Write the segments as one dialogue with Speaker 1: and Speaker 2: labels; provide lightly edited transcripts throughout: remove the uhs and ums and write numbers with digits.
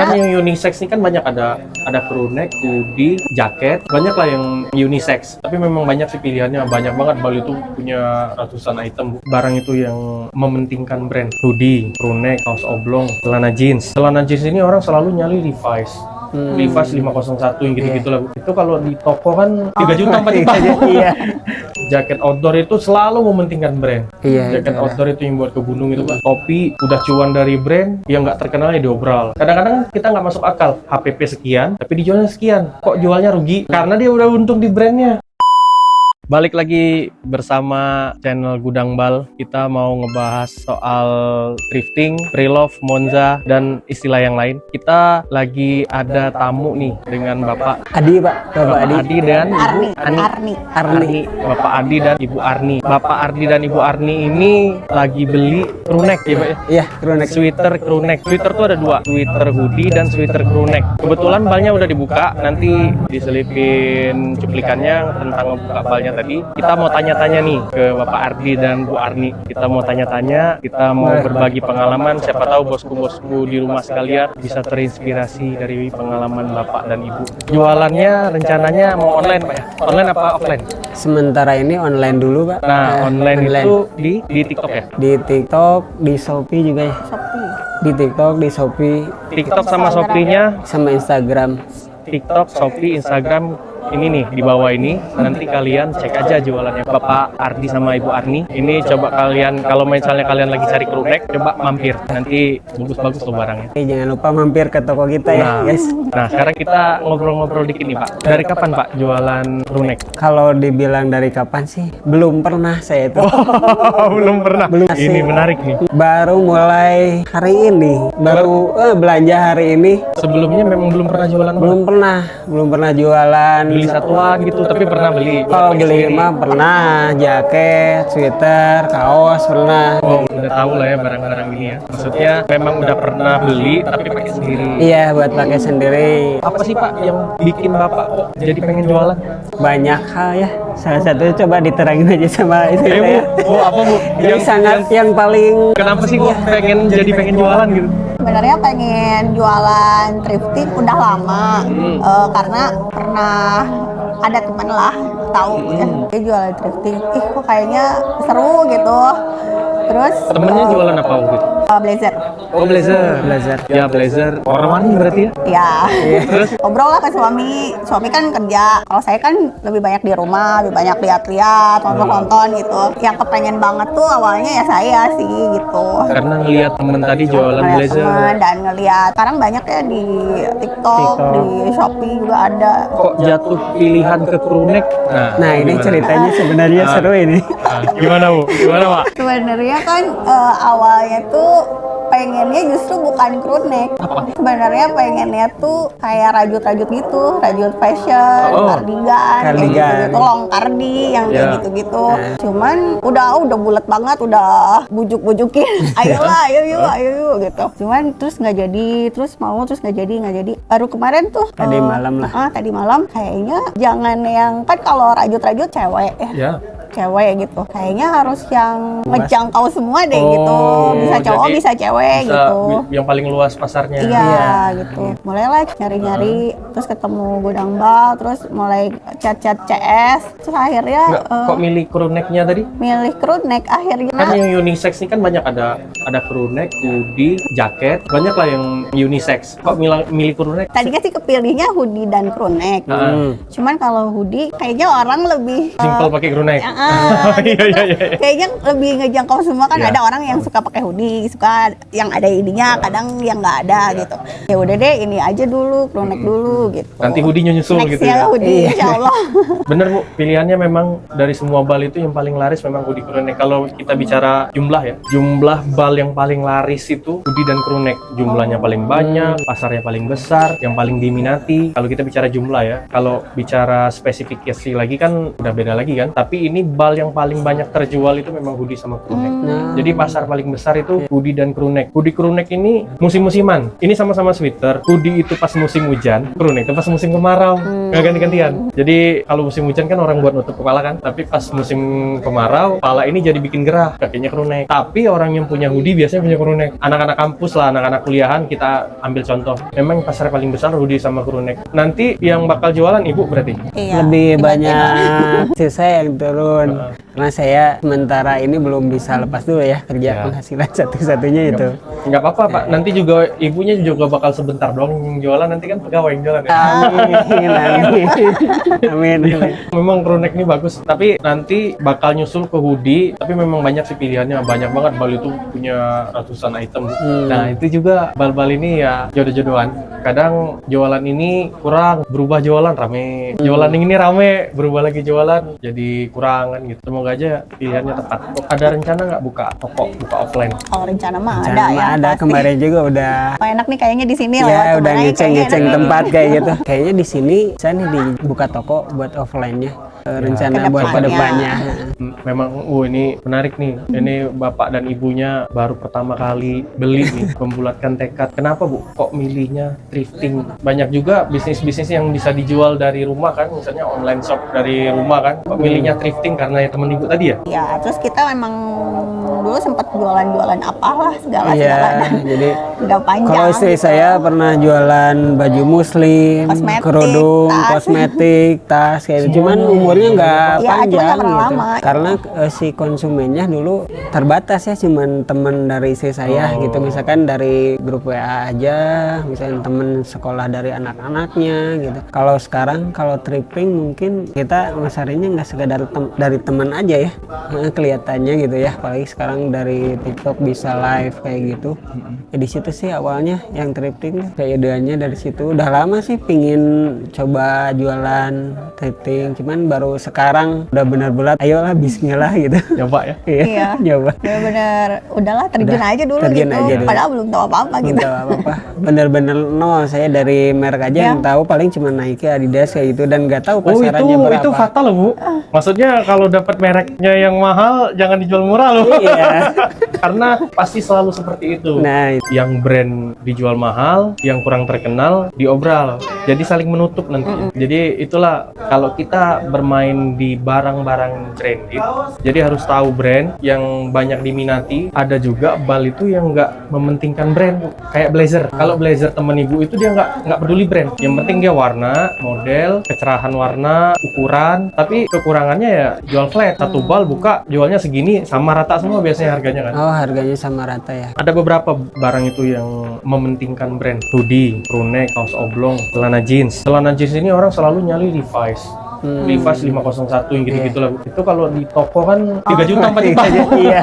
Speaker 1: Kan yang unisex ini kan banyak, ada crew neck, hoodie, jaket, banyak lah yang unisex. Tapi memang banyak sih pilihannya, banyak banget. Bali itu punya ratusan item. Barang itu yang mementingkan brand. Hoodie, crew neck, kaos oblong, celana jeans. Celana jeans ini orang selalu nyali Levi's. Levi's 501 yang gitu-gitu lah. Itu kalau di toko kan 3 juta 4 juta.
Speaker 2: Iya.
Speaker 1: Jaket outdoor itu selalu mementingkan brand.
Speaker 2: Iya.
Speaker 1: Jaket outdoor itu yang buat ke gunung itu kan. Topi udah cuan dari brand, yang nggak terkenalnya diobral. Kadang-kadang kita nggak masuk akal. HPP sekian, tapi dijualnya sekian. Kok jualnya rugi? Karena dia udah untung di brandnya. Balik lagi bersama channel Gudang Bal. Kita mau ngebahas soal thrifting, pre-love, Monza, dan istilah yang lain. Kita lagi ada tamu nih dengan Bapak
Speaker 2: Adi, Pak. Bapak Adi.
Speaker 1: dan Ibu
Speaker 2: Arni.
Speaker 1: Bapak Adi dan Ibu Arni. Bapak Ardi dan Ibu Arni ini lagi beli crew neck ya Pak ya?
Speaker 2: Iya, crew neck.
Speaker 1: Sweater crew neck. Sweater tuh ada 2, sweater hoodie dan sweater crew neck. Kebetulan balnya udah dibuka, nanti diselipin cuplikannya tentang ngebuka balnya tadi. Kita mau tanya-tanya nih ke Bapak Ardi dan Bu Arni. Kita mau tanya-tanya, kita mau berbagi pengalaman. Siapa tahu bosku-bosku di rumah sekalian bisa terinspirasi dari pengalaman Bapak dan Ibu. Jualannya rencananya mau online Pak ya? Online apa offline?
Speaker 2: Sementara ini online dulu, Pak.
Speaker 1: Nah, online itu di TikTok ya?
Speaker 2: Di TikTok, di Shopee juga ya. Di TikTok, di Shopee,
Speaker 1: TikTok sama Shopee-nya,
Speaker 2: sama Instagram.
Speaker 1: TikTok, Shopee, Instagram, ini nih di bawah ini. Nanti kalian cek aja jualannya Bapak Ardi sama Ibu Arni. Ini coba kalian, kalau misalnya kalian lagi cari crew neck, coba mampir. Nanti bagus-bagus tuh barangnya.
Speaker 2: Jangan lupa mampir ke toko kita ya, guys.
Speaker 1: Nah, sekarang kita ngobrol-ngobrol dikit nih Pak. Dari kapan Pak jualan crew neck?
Speaker 2: Kalau dibilang dari kapan sih? Belum pernah saya itu.
Speaker 1: Belum pernah. Ini menarik nih.
Speaker 2: Baru mulai hari ini. Baru belanja hari ini.
Speaker 1: Sebelumnya memang belum pernah jualan.
Speaker 2: Belum pernah jualan.
Speaker 1: Beli satuan gitu, tapi pernah beli.
Speaker 2: Kalau beli mah pernah, jaket, sweater, kaos pernah.
Speaker 1: Oh, udah tahu lah ya barang-barang ini ya. Maksudnya memang udah pernah beli tapi pakai sendiri.
Speaker 2: Iya, buat pakai sendiri.
Speaker 1: Apa sih Pak yang bikin Bapak kok jadi pengen jualan?
Speaker 2: Banyak hal ya. Salah satunya coba diterangin aja sama istri saya.
Speaker 1: Bu, apa Bu?
Speaker 2: Yang paling.
Speaker 1: Kenapa sih kok pengen jualan gitu?
Speaker 3: Sebenarnya pengen jualan thrifting udah lama, karena pernah ada teman lah tahu ya dia jualan thrifting, kok kayaknya seru gitu. Terus
Speaker 1: temennya jualan apa gitu?
Speaker 3: Blazer.
Speaker 1: Oh blazer. Ya blazer. Warna-warni berarti ya?
Speaker 3: Ya.
Speaker 1: Terus
Speaker 3: Ngobrol lah ke suami kan kerja. Kalau saya kan lebih banyak di rumah, lebih banyak lihat-lihat, nonton gitu. Yang kepengen banget tuh awalnya ya saya sih gitu.
Speaker 1: Karena ngeliat temen tadi jualan blazer.
Speaker 3: Dan ngelihat sekarang banyak ya di TikTok, di Shopee juga ada.
Speaker 1: Kok jatuh pilihan ke crew neck?
Speaker 2: Nah ini ceritanya sebenarnya seru ini.
Speaker 1: Gimana Bu? Gimana Pak?
Speaker 3: Sebenarnya kan awalnya tuh pengennya justru bukan crew neck. Sebenarnya pengennya tuh kayak rajut-rajut gitu, rajut fashion, kardigan, gitu, long kardi yang kayak gitu-gitu. Cuman udah bulat banget, udah bujuk-bujukin, ayo yuk gitu. Cuman terus nggak jadi, terus nggak jadi. Baru kemarin tuh
Speaker 2: tadi malam lah.
Speaker 3: Tadi malam kayaknya jangan yang kan kalau rajut-rajut cewek ya. Cewek gitu, kayaknya harus yang ngejangkau semua deh gitu, bisa cowok bisa cewek gitu,
Speaker 1: yang paling luas pasarnya.
Speaker 3: Iya gitu. Mulailah nyari-nyari, terus ketemu Gudang Bal, terus mulai chat-chat CS, terus akhirnya
Speaker 1: kok milih crew neck-nya tadi?
Speaker 3: milih crew neck akhirnya.
Speaker 1: Kan yang unisex ini kan banyak, ada crew neck, hoodie, jaket, banyak lah yang unisex. Kok milih crew neck?
Speaker 3: Tadinya sih kepilihnya hoodie dan crew neck. Cuman kalau hoodie kayaknya orang lebih
Speaker 1: simple pakai crew neck.
Speaker 3: Iya. Kayaknya lebih ngejangkau semua kan. Ada orang yang suka pakai hoodie, suka yang ada ininya, kadang yang nggak ada gitu. Ya udah deh, ini aja dulu, crew neck dulu gitu.
Speaker 1: Nanti hoodie nyusul gitu ya.
Speaker 3: Hoodie, insya Allah.
Speaker 1: Bener Bu, pilihannya memang dari semua bal itu yang paling laris memang hoodie crew neck. Kalau kita bicara jumlah ya, jumlah bal yang paling laris itu hoodie dan crew neck. Jumlahnya paling banyak, pasarnya paling besar, yang paling diminati. Kalau kita bicara jumlah ya, kalau bicara spesifikasi lagi kan udah beda lagi kan. Tapi ini bal yang paling banyak terjual itu memang hoodie sama crew neck. Jadi pasar paling besar itu hoodie dan crew neck. Hoodie crew neck ini musim-musiman. Ini sama-sama sweater. Hoodie itu pas musim hujan, crew neck itu pas musim kemarau. Nggak ganti-gantian. Jadi kalau musim hujan kan orang buat nutup kepala kan. Tapi pas musim kemarau, kepala ini jadi bikin gerah. Pakainya crew neck. Tapi orang yang punya hoodie biasanya punya crew neck. Anak-anak kampus lah, anak-anak kuliahan kita ambil contoh. Memang pasar paling besar hoodie sama crew neck. Nanti yang bakal jualan ibu berarti?
Speaker 3: Iya.
Speaker 2: Lebih banyak sisa yang turun. Karena saya sementara ini belum bisa lepas dulu ya kerja penghasilan satu-satunya itu.
Speaker 1: Nggak apa-apa Pak, nanti juga ibunya juga bakal sebentar doang yang jualan, nanti kan pegawai yang jualan ya.
Speaker 2: Amin.
Speaker 1: Memang crew neck ini bagus, tapi nanti bakal nyusul ke hoodie, tapi memang banyak sih pilihannya, banyak banget. Bal itu punya ratusan item. Nah itu juga bal-bal ini ya jodoh-jodohan. Kadang jualan ini kurang, berubah jualan rame. Jualan ini rame, berubah lagi jualan, jadi kurangan gitu. Semoga aja pilihannya tepat. Ada rencana nggak buka toko, buka offline?
Speaker 3: Kalau rencana mah
Speaker 2: Rencana
Speaker 3: ada ya.
Speaker 2: ada
Speaker 3: pasti.
Speaker 2: kemarin juga udah.
Speaker 3: Oh, enak nih kayaknya di sini
Speaker 2: Ya
Speaker 3: lewat
Speaker 2: udah
Speaker 3: kemarin
Speaker 2: ngeceng-ngeceng
Speaker 3: kayaknya enak
Speaker 2: tempat
Speaker 3: nih.
Speaker 2: kayak gitu. Kayaknya di sini saya nih dibuka toko buat offline-nya. Rencana buat
Speaker 3: Kedepannya.
Speaker 2: kedepannya.
Speaker 1: Memang, ini menarik nih. Ini bapak dan ibunya baru pertama kali beli nih, membulatkan tekad. Kenapa Bu? Kok milihnya thrifting? Banyak juga bisnis-bisnis yang bisa dijual dari rumah kan, misalnya online shop dari rumah kan. Kok milihnya thrifting karena ya temen ibu tadi ya?
Speaker 3: Ya, terus kita memang dulu sempat jualan-jualan apalah segala
Speaker 2: Iya, jadi
Speaker 3: udah panjang.
Speaker 2: kalau istri saya pernah jualan baju muslim,
Speaker 3: Kosmetik,
Speaker 2: kerudung,
Speaker 3: tas.
Speaker 2: kosmetik, tas kayak gitu. Cuman umurnya nggak
Speaker 3: Iya, cuma
Speaker 2: panjang
Speaker 3: nggak pernah
Speaker 2: gitu.
Speaker 3: lama.
Speaker 2: Karena si konsumennya dulu terbatas ya, cuman temen dari istri saya gitu. Misalkan dari grup WA aja, misalkan temen sekolah dari anak-anaknya gitu. Kalau sekarang kalau thrifting mungkin kita masarinya nggak sekedar dari teman aja ya, kelihatannya gitu ya. Apalagi sekarang dari TikTok bisa live kayak gitu. Ya, di situ sih awalnya yang thrifting, kayak ideanya dari situ. Udah lama sih pingin coba jualan thrifting, cuman baru sekarang udah benar-benar ayolah bismillah gitu.
Speaker 1: Coba ya.
Speaker 3: Iya.
Speaker 2: Nyoba.
Speaker 3: Bener-bener udahlah terjun aja dulu
Speaker 2: terjun
Speaker 3: gitu.
Speaker 2: aja dulu.
Speaker 3: Padahal belum tahu apa-apa
Speaker 2: Belum
Speaker 3: gitu.
Speaker 2: tahu apa-apa. Bener-bener nol, saya dari merek aja yang tahu paling cuma Nike, Adidas kayak gitu, dan nggak tahu
Speaker 1: Oh
Speaker 2: pasarannya berapa.
Speaker 1: itu fatal loh Bu. Maksudnya kalau dapat mereknya yang mahal jangan dijual murah loh.
Speaker 2: Iya.
Speaker 1: Karena pasti selalu seperti itu.
Speaker 2: Nah,
Speaker 1: Yang brand dijual mahal, yang kurang terkenal diobral. Jadi saling menutup nanti. Jadi itulah kalau kita bermain di barang-barang branded, jadi harus tahu brand yang banyak diminati. Ada juga bal itu yang nggak mementingkan brand, kayak blazer. Kalau blazer temen ibu itu dia nggak peduli brand. Yang penting dia warna, model, kecerahan warna, ukuran. Tapi kekurangannya ya jual flat. Satu bal buka jualnya segini, sama rata semua biasanya harganya kan.
Speaker 2: oh harganya sama rata ya.
Speaker 1: Ada beberapa barang itu yang mementingkan brand. Hoodie, crew neck, kaos oblong, celana jeans. Celana jeans ini orang selalu nyali Levi's. Levi's 501 yang gitu-gitu lah. Itu kalau di toko kan 3 juta 4 juta.
Speaker 2: Iya.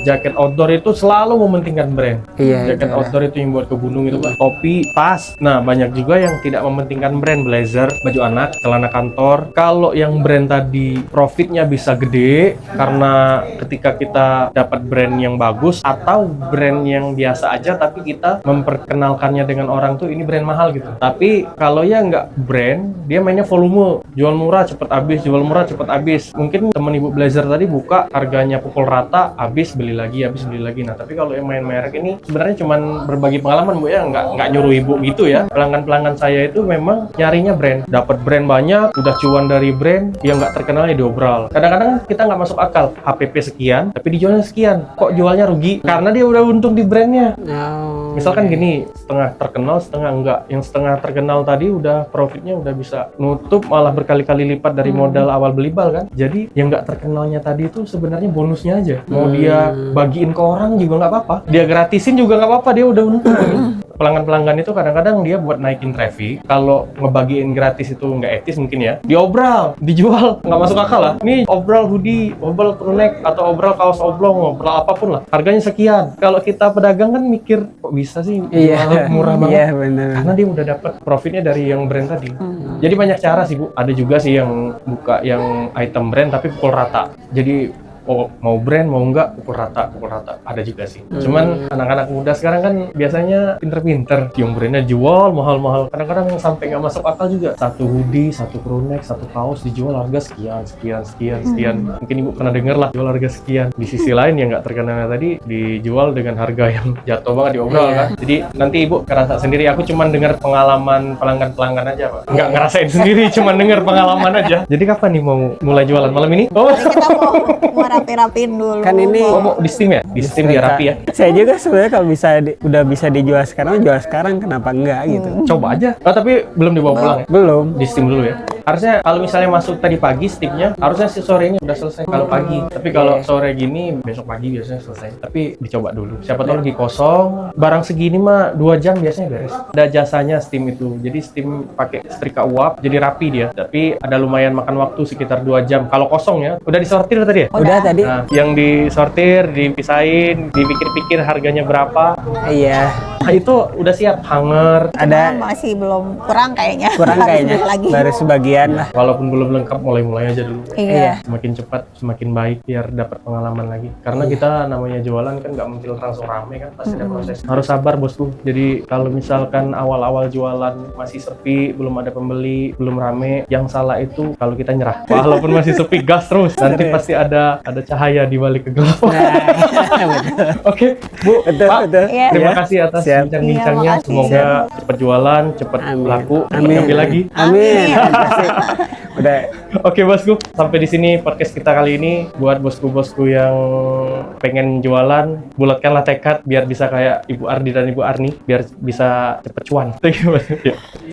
Speaker 1: Jaket outdoor itu selalu mementingkan brand.
Speaker 2: Iya,
Speaker 1: Jaket
Speaker 2: itu
Speaker 1: outdoor itu yang buat ke gunung itu Pak. Topi, tas. Nah, banyak juga yang tidak mementingkan brand. Blazer, baju anak, celana kantor. Kalau yang brand tadi profitnya bisa gede karena ketika kita dapat brand yang bagus atau brand yang biasa aja tapi kita memperkenalkannya dengan orang tuh ini brand mahal gitu. Tapi kalau ya nggak brand, dia mainnya volume. Jual murah cepet habis, jual murah cepet habis. Mungkin temen ibu blazer tadi buka harganya pukul rata, habis beli lagi. Nah tapi kalau yang main merek ini sebenarnya cuman berbagi pengalaman Bu ya, nggak nyuruh ibu gitu ya. Pelanggan-pelanggan saya itu memang nyarinya brand, dapat brand banyak, udah cuan dari brand, yang nggak terkenalnya diobral. Kadang-kadang kita nggak masuk akal, HPP sekian, tapi dijualnya sekian, kok jualnya rugi? Karena dia udah untung di brandnya.
Speaker 2: Oh,
Speaker 1: Misalkan gini, setengah terkenal, setengah enggak. Yang setengah terkenal tadi udah profitnya udah bisa nutup malah berkali-kali lipat dari modal awal beli bal kan. Jadi yang nggak terkenalnya tadi itu sebenarnya bonusnya aja. Mau dia bagiin ke orang juga nggak apa-apa. Dia gratisin juga nggak apa-apa, dia udah untung. Pelanggan-pelanggan itu kadang-kadang dia buat naikin traffic. Kalau ngebagiin gratis itu nggak etis mungkin ya. Diobral, dijual, nggak masuk akal lah. Ini obral hoodie, obral crew neck, atau obral kaos oblong, obral apapun lah. Harganya sekian. Kalau kita pedagang kan mikir, kok bisa sih jual murah banget?
Speaker 2: Iya benar.
Speaker 1: Karena dia udah dapat profitnya dari yang brand tadi. Jadi banyak cara sih Bu. Ada juga sih yang buka yang item brand tapi pukul rata. Jadi oh mau brand mau enggak pukul rata ada juga sih. Cuman anak-anak muda sekarang kan biasanya pinter-pinter, yang brandnya jual mahal-mahal, kadang-kadang sampai nggak masuk akal juga. Satu hoodie, satu crew neck, satu kaos dijual harga sekian. Mungkin ibu pernah dengar lah jual harga sekian. Di sisi lain yang nggak terkenal tadi dijual dengan harga yang jatuh banget diobrol kan. Jadi nanti ibu kerasa sendiri. Aku cuman dengar pengalaman pelanggan aja Pak. Nggak ngerasain sendiri, cuman dengar pengalaman aja. Jadi kapan nih mau mulai jualan? Malam ini? Oh,
Speaker 3: Jadi kita mau rapi-rapiin dulu.
Speaker 2: Kan ini
Speaker 1: mau di steam ya? Di steam dia rapi ya?
Speaker 2: Saya juga sebenarnya kalau bisa udah bisa dijual sekarang, jual sekarang, kenapa enggak gitu.
Speaker 1: Coba aja. Oh, tapi belum dibawa pulang ya?
Speaker 2: Belum.
Speaker 1: Di steam dulu ya. Harusnya kalau misalnya masuk tadi pagi steamnya, harusnya si sorenya udah selesai kalau pagi. Tapi kalau sore gini, besok pagi biasanya selesai. Tapi dicoba dulu. Siapa tahu lagi kosong. Barang segini mah 2 jam biasanya beres. Ada jasanya steam itu. Jadi steam pakai setrika uap, jadi rapi dia. Tapi ada lumayan makan waktu sekitar 2 jam. Kalau kosong ya, udah disortir tadi ya?
Speaker 2: Udah tadi.
Speaker 1: Nah, yang disortir, dipisahin, dipikir-pikir harganya berapa.
Speaker 2: Iya.
Speaker 1: Nah, itu udah siap hanger.
Speaker 2: Ada
Speaker 3: masih belum kurang kayaknya.
Speaker 2: kurang
Speaker 3: Harus
Speaker 2: kayaknya.
Speaker 3: beli lagi.
Speaker 2: Baru sebagian lah.
Speaker 1: Walaupun belum lengkap, mulai aja dulu.
Speaker 3: Iya.
Speaker 1: Semakin cepat semakin baik biar dapat pengalaman lagi, karena kita namanya jualan kan nggak mungkin langsung rame kan, pasti ada proses. Harus sabar bosku. Jadi kalau misalkan awal-awal jualan masih sepi, belum ada pembeli, belum rame, yang salah itu kalau kita nyerah. Walaupun masih sepi, gas terus, nanti pasti ada cahaya di balik kegelapan.
Speaker 2: Betul.
Speaker 1: Oke Bu,
Speaker 2: Betul,
Speaker 1: Pak,
Speaker 2: betul.
Speaker 3: Iya.
Speaker 1: terima
Speaker 2: Ya.
Speaker 1: kasih atas
Speaker 2: Siap.
Speaker 1: bincang-bincangnya.
Speaker 3: Iya, makasih.
Speaker 1: Semoga cepat jualan, cepat
Speaker 2: Amin.
Speaker 1: laku, cepat
Speaker 2: Amin.
Speaker 1: ngambil lagi.
Speaker 2: Amin. Pasti. Udah.
Speaker 1: Oke bosku, sampai di sini podcast kita kali ini. Buat bosku-bosku yang pengen jualan, bulatkanlah tekad biar bisa kayak Ibu Ardi dan Ibu Arni, biar bisa cepet cuan. Thank you.